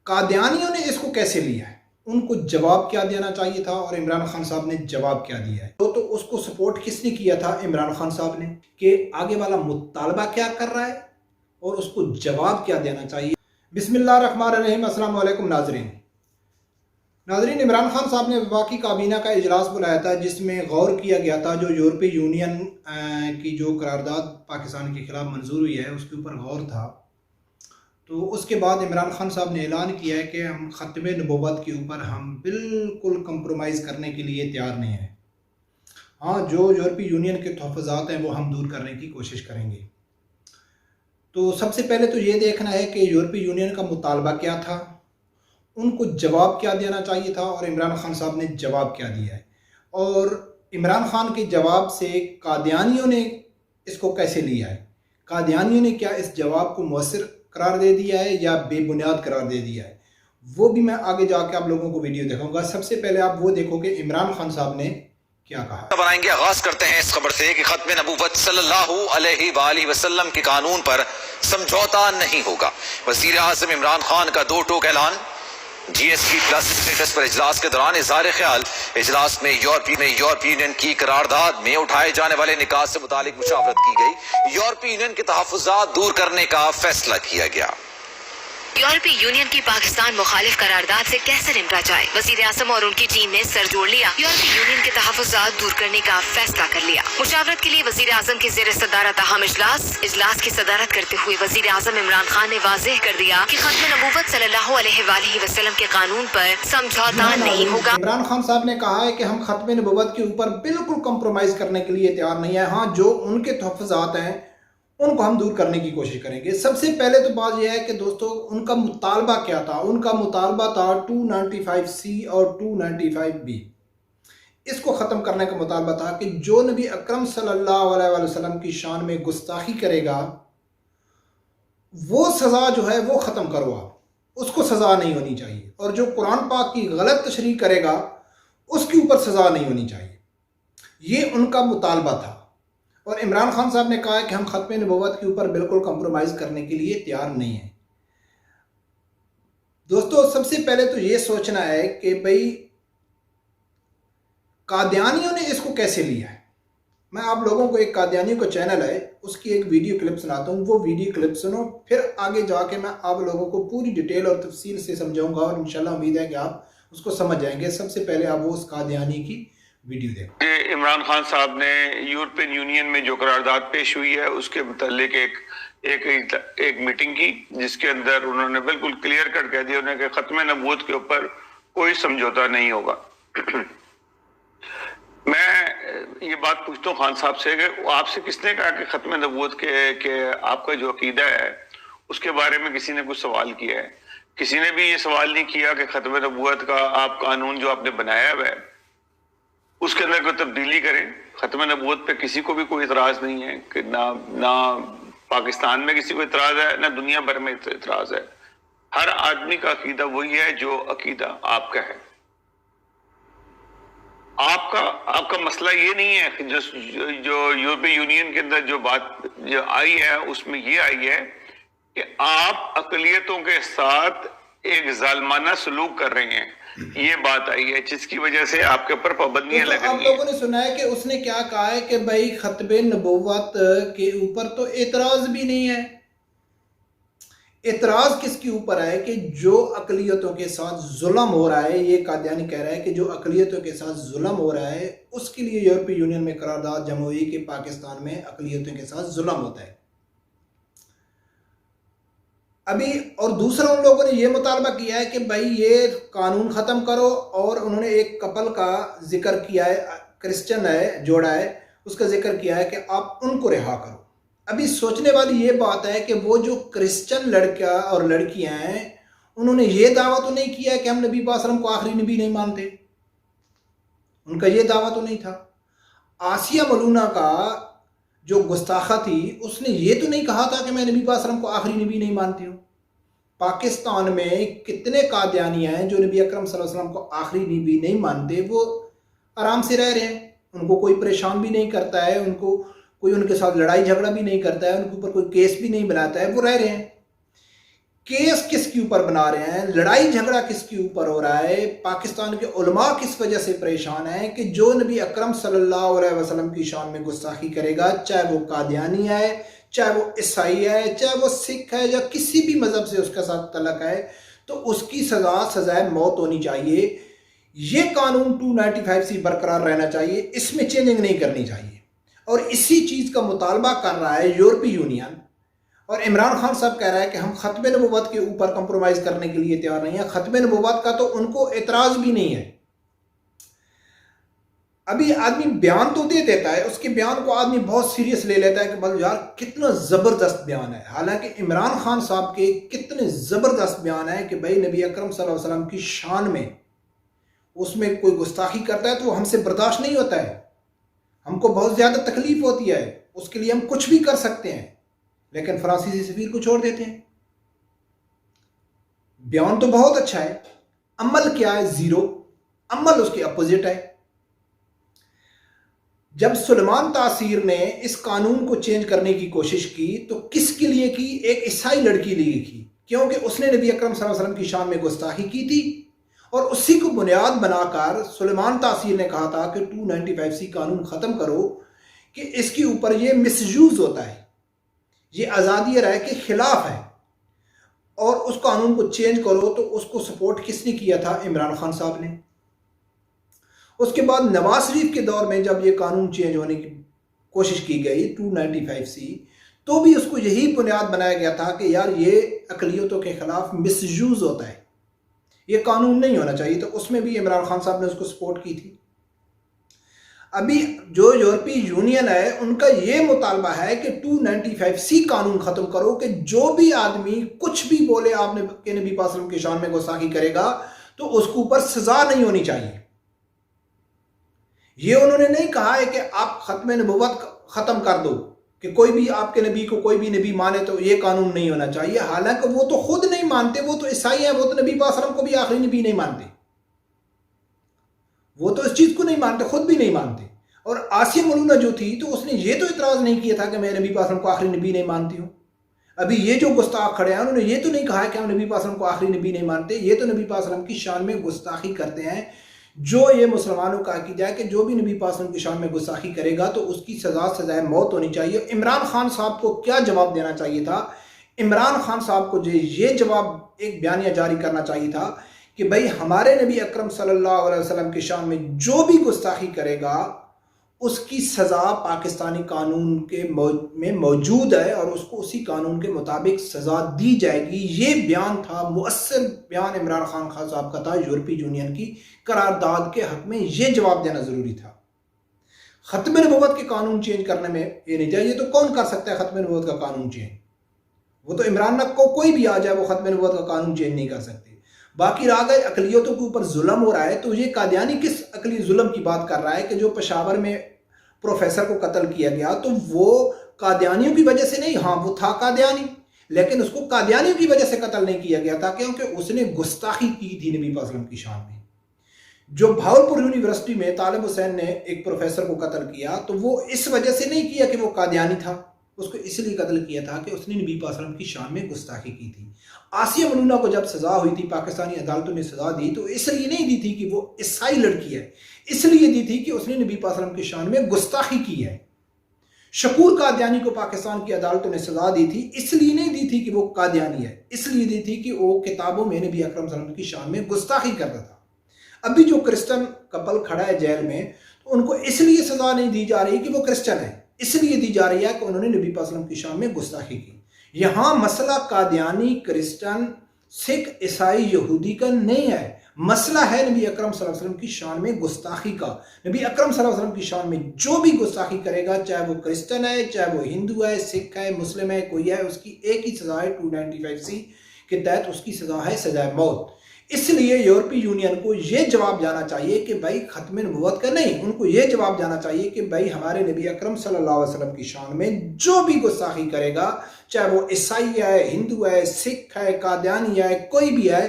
कादियानियों ने इसको कैसे लिया है, उनको जवाब क्या देना चाहिए था और इमरान खान साहब ने जवाब क्या दिया है। तो उसको सपोर्ट किसने किया था? इमरान खान साहब ने, कि आगे वाला मुतालबा क्या कर रहा है और उसको जवाब क्या देना चाहिए। बिस्मिल्लाहिर्रहमानिर्रहीम। अस्सलाम वालेकुम नाजरीन। इमरान खान साहब ने वफाकी काबीना का इजलास बुलाया था जिसमें गौर किया गया था जो यूरोपीय यूनियन की जो करारदाद पाकिस्तान के खिलाफ मंजूर हुई है उसके ऊपर गौर था। तो उसके बाद इमरान खान साहब ने ऐलान किया है कि हम ख़त्म नबूवत के ऊपर हम बिल्कुल कंप्रोमाइज़ करने के लिए तैयार नहीं हैं। हाँ, जो यूरोपीय यूनियन के तहफ़्फ़ुज़ात हैं वो हम दूर करने की कोशिश करेंगे। तो सबसे पहले तो ये देखना है कि यूरोपीय यूनियन का मुतालबा क्या था, उनको जवाब क्या देना चाहिए था और इमरान खान साहब ने जवाब क्या दिया है। और इमरान खान के जवाब से कादियानियों ने इसको कैसे लिया है, कादियानियों ने क्या इस जवाब को मौसर करार दे दिया है या बेबुनियाद करार दे दिया है, वो भी मैं आगे जाके आप लोगों को वीडियो दिखाऊंगा। सबसे पहले आप वो देखो कि इमरान खान साहब ने क्या कहा। बनाएंगे। आगाज करते हैं इस खबर से कि खत्म नबूवत सल्लल्लाहु अलैहि वसल्लम के कानून पर समझौता नहीं होगा। वजीर आजम इमरान खान का दो टोक ऐलान। GSP प्लस स्टेटस पर इजलास के दौरान इज़हार ख्याल। इजलास में यूरोपीय यूनियन की करारदाद में उठाए जाने वाले निकात से मुतालिक मुशावरत की गई। यूरोपीय यूनियन के तहफ़्फ़ुज़ात दूर करने का फैसला किया गया। यूरोपीय यूनियन की पाकिस्तान मुखालिफ करारदाद से कैसे निपटा जाए, वजीर आज़म और उनकी टीम ने सर जोड़ लिया। यूरोपीय यूनियन के तहफ़्फ़ुज़ात दूर करने का फैसला कर लिया। मुशावरत के लिए वजीर आज़म की ज़ेर सदारत अहम इजलास की सदारत करते हुए वजीर आज़म इमरान खान ने वाज़ेह कर दिया कि खत्म नबूवत सल्लल्लाहु अलैहि वसल्लम के कानून पर समझौता नहीं होगा। इमरान खान साहब ने कहा है कि हम खत्म नबूवत के ऊपर बिल्कुल कंप्रोमाइज़ करने के लिए तैयार नहीं है। हाँ, जो उनके तहफ़्फ़ुज़ात हैं उनको हम दूर करने की कोशिश करेंगे। सबसे पहले तो बात यह है कि दोस्तों उनका मुतालबा क्या था। उनका मुतालबा था 295C और 295B, इसको ख़त्म करने का मुतालबा था कि जो नबी अकरम सल्लल्लाहु अलैहि वसल्लम की शान में गुस्ताखी करेगा वो सज़ा जो है वो ख़त्म करो आप, उसको सज़ा नहीं होनी चाहिए। और जो कुरान पाक की गलत तशरीह करेगा उसके ऊपर सज़ा नहीं होनी चाहिए। ये उनका मुतालबा था। और इमरान खान साहब ने कहा है कि हम खत्म नबूवत के ऊपर बिल्कुल कंप्रोमाइज़ करने के लिए तैयार नहीं हैं। दोस्तों सबसे पहले तो ये सोचना है कि भाई कादियानियों ने इसको कैसे लिया है। मैं आप लोगों को एक कादियानियों का चैनल है उसकी एक वीडियो क्लिप सुनाता हूँ, वो वीडियो क्लिप सुनो, फिर आगे जाके मैं आप लोगों को पूरी डिटेल और तफसील से समझाऊंगा और इंशाल्लाह उम्मीद है कि आप उसको समझ जाएंगे। सबसे पहले आप वो उस कादियानी की वीडियो देखो। इमरान खान साहब ने यूरोपियन यूनियन में जो करारदाद पेश हुई है उसके मुतालिक एक मीटिंग की जिसके अंदर उन्होंने बिल्कुल क्लियर कट कह दिया कि खत्म नबूवत के ऊपर कोई समझौता नहीं होगा। मैं ये बात पूछता हूँ खान साहब से कि आपसे किसने कहा कि खत्म नबूवत के आपका जो अकीदा है उसके बारे में किसी ने कुछ सवाल किया है? किसी ने भी ये सवाल नहीं किया कि खत्म नबूवत का आप कानून जो आपने बनाया हुआ है उसके अंदर कोई तब्दीली करें। खत्म नबूवत पे किसी को भी कोई इतराज नहीं है कि ना पाकिस्तान में किसी को इतराज है ना दुनिया भर में इतराज है। हर आदमी का अकीदा वही है जो अकीदा आपका है। आपका मसला ये नहीं है कि जो यूरोपीय यूनियन के अंदर जो बात जो आई है उसमें ये आई है कि आप अकलियतों के साथ एक जालमाना सलूक कर रहे हैं। ये बात आई है जिसकी वजह से आपके ऊपर पाबंदियां लग रही हैं। आप लोगों ने सुना है कि उसने क्या कहा है कि भाई खत्म नबूवत के ऊपर तो एतराज भी नहीं है। एतराज किसके ऊपर है कि जो अकलियतों के साथ जुल्म हो रहा है, ये कादियानी कह रहा है कि जो अकलियतों के साथ जुल्म हो रहा है उसके लिए यूरोपीय यूनियन में करारदाद जमा हुई कि पाकिस्तान में अकलियतों के साथ जुल्म होता है अभी। और दूसरा उन लोगों ने ये मुतालबा किया है कि भाई ये कानून ख़त्म करो। और उन्होंने एक कपल का जिक्र किया है, क्रिश्चियन है, जोड़ा है, उसका जिक्र किया है कि आप उनको रिहा करो। अभी सोचने वाली ये बात है कि वो जो क्रिश्चियन लड़का और लड़कियां हैं उन्होंने ये दावा तो नहीं किया है कि हम नबी पाक सल्लल्लाहु अलैहि वसल्लम को आखिरी नबी नहीं मानते। उनका ये दावा तो नहीं था। आसिया मलूना का जो गुस्ताखा थी उसने ये तो नहीं कहा था कि मैं नबी पाक सल्लल्लाहु अलैहि वसल्लम को आखिरी नबी नहीं मानती हूँ। पाकिस्तान में कितने कादियानियाँ हैं जो नबी अकरम सल्लल्लाहु अलैहि वसल्लम को आखिरी नबी नहीं मानते, वो आराम से रह रहे हैं, उनको कोई परेशान भी नहीं करता है, उनको कोई उनके साथ लड़ाई झगड़ा भी नहीं करता है, उनके ऊपर कोई केस भी नहीं बनाता है, वो रह रहे हैं। केस किसके ऊपर बना रहे हैं, लड़ाई झगड़ा किसके ऊपर हो रहा है, पाकिस्तान के उलमा किस वजह से परेशान हैं कि जो नबी अकरम सल्लल्लाहु अलैहि वसल्लम की शान में गुस्ताखी करेगा, चाहे वो कादियानी है, चाहे वो ईसाई है, चाहे वो सिख है या किसी भी मजहब से उसके साथ तलक है, तो उसकी सजाए मौत होनी चाहिए। ये कानून 295C बरकरार रहना चाहिए, इसमें चेंजिंग नहीं करनी चाहिए। और इसी चीज़ का मुतालबा कर रहा है यूरोपीय यूनियन, और इमरान खान साहब कह रहा है कि हम ख़त्म नबूवत के ऊपर कंप्रोमाइज़ करने के लिए तैयार नहीं है। ख़त्म नबूवत का तो उनको एतराज़ भी नहीं है। अभी आदमी बयान तो दे देता है, उसके बयान को आदमी बहुत सीरियस ले लेता है कि बस यार कितना ज़बरदस्त बयान है। हालांकि इमरान खान साहब के कितने ज़बरदस्त बयान है कि भाई नबी अकरम सल्लल्लाहु अलैहि वसल्लम की शान में उसमें कोई गुस्ताखी करता है तो हमसे बर्दाश्त नहीं होता है, हमको बहुत ज़्यादा तकलीफ होती है, उसके लिए हम कुछ भी कर सकते हैं। लेकिन फ्रांसीसी सफीर को छोड़ देते हैं। बयान तो बहुत अच्छा है, अमल क्या है? ज़ीरो। अमल उसके अपोजिट है। जब सुलेमान तासीर ने इस कानून को चेंज करने की कोशिश की तो किसके लिए की? एक ईसाई लड़की लिए की, क्योंकि उसने नबी अकरम सल्लल्लाहु अलैहि वसल्लम की शान में गुस्ताखी की थी। और उसी को बुनियाद बनाकर सुलेमान तासीर ने कहा था कि 295C कानून ख़त्म करो कि इसके ऊपर ये मिसयूज़ होता है, ये आज़ादी राय के ख़िलाफ़ है, और उस कानून को चेंज करो। तो उसको सपोर्ट किसने किया था? इमरान खान साहब ने। उसके बाद नवाज शरीफ के दौर में जब ये कानून चेंज होने की कोशिश की गई 295C, तो भी उसको यही बुनियाद बनाया गया था कि यार ये अक़लियतों के ख़िलाफ़ मिसयूज़ होता है, ये कानून नहीं होना चाहिए। तो उसमें भी इमरान खान साहब ने उसको सपोर्ट की थी। अभी जो यूरोपीय यूनियन है उनका ये मुतालबा है कि 295C कानून ख़त्म करो कि जो भी आदमी कुछ भी बोले आपने के नबी पाक सल्लल्लाहु अलैहि वसल्लम की शान में गुस्ताखी करेगा तो उसके ऊपर सज़ा नहीं होनी चाहिए। ये उन्होंने नहीं कहा है कि आप ख़त्म नबूवत ख़त्म कर दो, कि कोई भी आपके नबी को कोई भी नबी माने तो ये कानून नहीं होना चाहिए। हालांकि वो तो खुद नहीं मानते, वो तो ईसाई हैं, वो तो नबी पाक सल्लल्लाहु अलैहि वसल्लम को भी आखिरी नबी नहीं मानते, वो तो इस चीज़ को नहीं मानते, खुद भी नहीं मानते। और आसिया मलूना जो थी तो उसने ये तो इतराज़ नहीं किया था कि मैं नबी पाक सल्लल्लाहु अलैहि वसल्लम को आखिरी नबी नहीं मानती हूँ। अभी ये जो गुस्ताख खड़े हैं उन्होंने ये तो नहीं कहा है कि हम नबी पाक सल्लल्लाहु अलैहि वसल्लम को आखिरी नबी नहीं मानते, ये तो नबी पाक सल्लल्लाहु अलैहि वसल्लम की शान में गुस्ताखी करते हैं। जो ये मुसलमानों का अकीदा है कि जो भी नबी पाक सल्लल्लाहु अलैहि वसल्लम की शान में गुस्ताखी करेगा तो उसकी सजाए मौत होनी चाहिए। इमरान खान साहब को क्या जवाब देना चाहिए था? इमरान खान साहब को ये जवाब एक बयानिया जारी करना चाहिए था कि भाई हमारे नबी अकरम सल्लल्लाहु अलैहि वसल्लम की शान में जो भी गुस्ताखी करेगा उसकी सज़ा पाकिस्तानी कानून के में मौजूद है और उसको उसी कानून के मुताबिक सज़ा दी जाएगी। ये बयान था, मुअस्सर बयान इमरान खान साहब का था यूरोपीय यूनियन की करारदाद के हक़ में। ये जवाब देना ज़रूरी था। ख़त्म नबूवत के कानून चेंज करने में ये नहीं चाहिए। तो कौन कर सकता है ख़त्म नबूवत का कानून चेंज? वो तो इमरान को कोई भी आ जाए वो ख़त्म नबूवत का कानून चेंज नहीं कर सकते। बाकी रह गए अक़लियतों के ऊपर जुल्म हो रहा है, तो ये कादियानी किस अक़ली जुल्म की बात कर रहा है कि जो पेशावर में प्रोफेसर को कत्ल किया गया तो वो कादियानियों की वजह से नहीं, हाँ वो था कादियानी, लेकिन उसको कादियानियों की वजह से कत्ल नहीं किया गया था क्योंकि उसने गुस्ताखी की थी नबी पाक सल्लल्लाहु अलैहि वसल्लम की शान में। जो भावलपुर यूनिवर्सिटी में तालिब हुसैन ने एक प्रोफेसर को कत्ल किया तो वो इस वजह से नहीं किया कि वो कादियानी था, उसको इसलिए कत्ल किया था कि उसने नबी पाक सल्लल्लाहु अलैहि वसल्लम की शान में गुस्ताखी की थी। आसिया मलूना को जब सज़ा हुई थी, पाकिस्तानी अदालतों ने सज़ा दी तो इसलिए नहीं दी थी कि वो ईसाई लड़की है, इसलिए दी थी कि उसने नबी पाक सल्लल्लाहु अलैहि वसल्लम की शान में गुस्ताखी की है। शकूर कादियानी को पाकिस्तान की अदालतों ने सज़ा दी थी, इसलिए नहीं दी थी कि वो कादियानी है, इसलिए दी थी कि वो किताबों में नबी अकरम सल्लल्लाहु अलैहि वसल्लम की शान में गुस्ताखी करता था। अभी जो क्रिश्चन कपल खड़ा है जेल में, तो उनको इसलिए सज़ा नहीं दी जा रही कि वो क्रिश्चन है, इसलिए दी जा रही है कि उन्होंने नबी पाक सल्लल्लाहु अलैहि वसल्लम की शान में गुस्ताखी की। यहाँ मसला कादियानी, क्रिश्चन, सिख, ईसाई, यहूदी का नहीं है, मसला है नबी अकरम सल्लल्लाहु अलैहि वसल्लम की शान में गुस्ताखी का। नबी अकरम सल्लल्लाहु अलैहि वसल्लम की शान में जो भी गुस्ताखी करेगा, चाहे वो क्रिश्चन है, चाहे वो हिंदू है, सिख है, मुस्लिम है, कोई है, उसकी एक ही सज़ा है 295C के तहत उसकी सज़ा है सज़ाए मौत। इसलिए यूरोपीय यूनियन को ये जवाब जाना चाहिए कि भाई ख़त्म नबूवत का नहीं, उनको ये जवाब जाना चाहिए कि भाई हमारे नबी अकरम सल्लल्लाहु अलैहि वसल्लम की शान में जो भी गुस्ताखी करेगा, चाहे वो ईसाई है, हिंदू है, सिख है, कादियानी है, कोई भी है,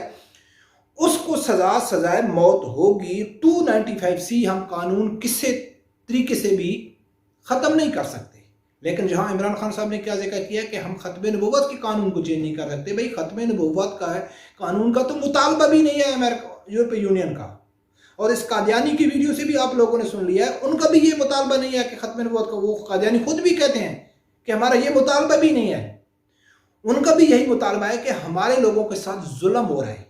उसको सज़ाए मौत होगी। 295C हम कानून किसी तरीके से भी ख़त्म नहीं कर सकते, लेकिन जहां इमरान खान साहब ने क्या जिक्र किया कि हम खत्म नबूवत के कानून को चेंज नहीं कर सकते। भाई खत्म नबूवत का कानून का तो मुतालबा भी नहीं है अमेरिका यूरोपीय यूनियन का, और इस कादियानी की वीडियो से भी आप लोगों ने सुन लिया है, उनका भी ये मुतालबा नहीं है कि खत्म नबूवत का। वो कादियानी खुद भी कहते हैं कि हमारा ये मुतालबा भी नहीं है। उनका भी यही मुतालबा है कि हमारे लोगों के साथ जुल्म हो रहा है,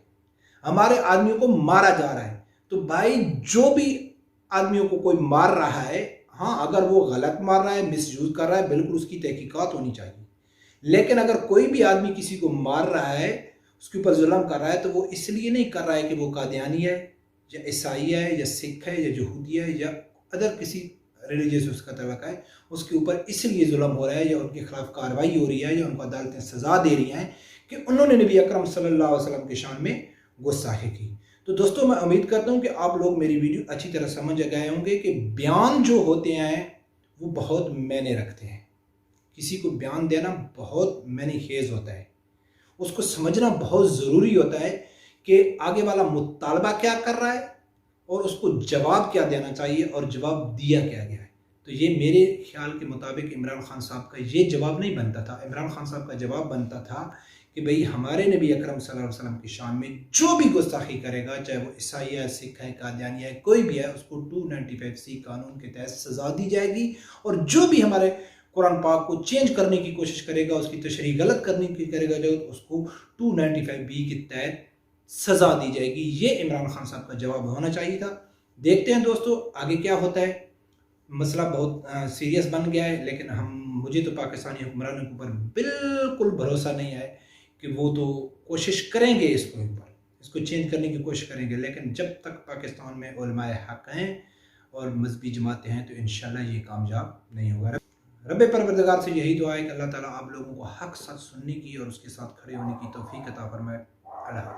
हमारे आदमियों को मारा जा रहा है। तो भाई जो भी आदमियों को कोई मार रहा है, हाँ अगर वो गलत मार रहा है, मिसयूज कर रहा है, बिल्कुल उसकी तहकीकात होनी चाहिए। लेकिन अगर कोई भी आदमी किसी को मार रहा है, उसके ऊपर जुल्म कर रहा है, तो वो इसलिए नहीं कर रहा है कि वो कादियानी है या ईसाई है या सिख है या यहूदी है या अदर किसी रिलीजियस उसका तबका है, उसके ऊपर इसलिए जुल्म हो रहा है या उनके खिलाफ कार्रवाई हो रही है या उनको अदालतें सजा दे रही हैं कि उन्होंने नबी अकरम सल्लल्लाहु अलैहि वसल्लम की शान में गुस्ताखी की। तो दोस्तों मैं उम्मीद करता हूँ कि आप लोग मेरी वीडियो अच्छी तरह समझ गए होंगे कि बयान जो होते हैं वो बहुत मायने रखते हैं। किसी को बयान देना बहुत मायने खेज होता है, उसको समझना बहुत ज़रूरी होता है कि आगे वाला मुतालबा क्या कर रहा है और उसको जवाब क्या देना चाहिए और जवाब दिया क्या गया है। तो ये मेरे ख्याल के मुताबिक इमरान खान साहब का ये जवाब नहीं बनता था। इमरान खान साहब का जवाब बनता था कि भाई हमारे नबी अकरम सल्लल्लाहु अलैहि वसल्लम की शान में जो भी गुस्ताखी करेगा, चाहे वो ईसाई है, सिख है, कादियानी है, कोई भी है, उसको 295C कानून के तहत सज़ा दी जाएगी। और जो भी हमारे कुरान पाक को चेंज करने की कोशिश करेगा, उसकी तशरीह गलत करने की करेगा, जो उसको 295B के तहत सज़ा दी जाएगी। ये इमरान खान साहब का जवाब होना चाहिए था। देखते हैं दोस्तों आगे क्या होता है। मसला बहुत सीरियस बन गया है, लेकिन मुझे तो पाकिस्तानी हुक्मरानों के ऊपर बिल्कुल भरोसा नहीं है कि वो तो कोशिश करेंगे इसको चेंज करने की कोशिश करेंगे। लेकिन जब तक पाकिस्तान में उलमाए हक हैं और मजहबी जमातें हैं तो इंशाल्लाह ये कामयाब नहीं होगा। रब परवरदिगार से यही दुआ है कि अल्लाह ताला आप लोगों को हक सच सुनने की और उसके साथ खड़े होने की तौफीक अता फरमाए। अल्लाह।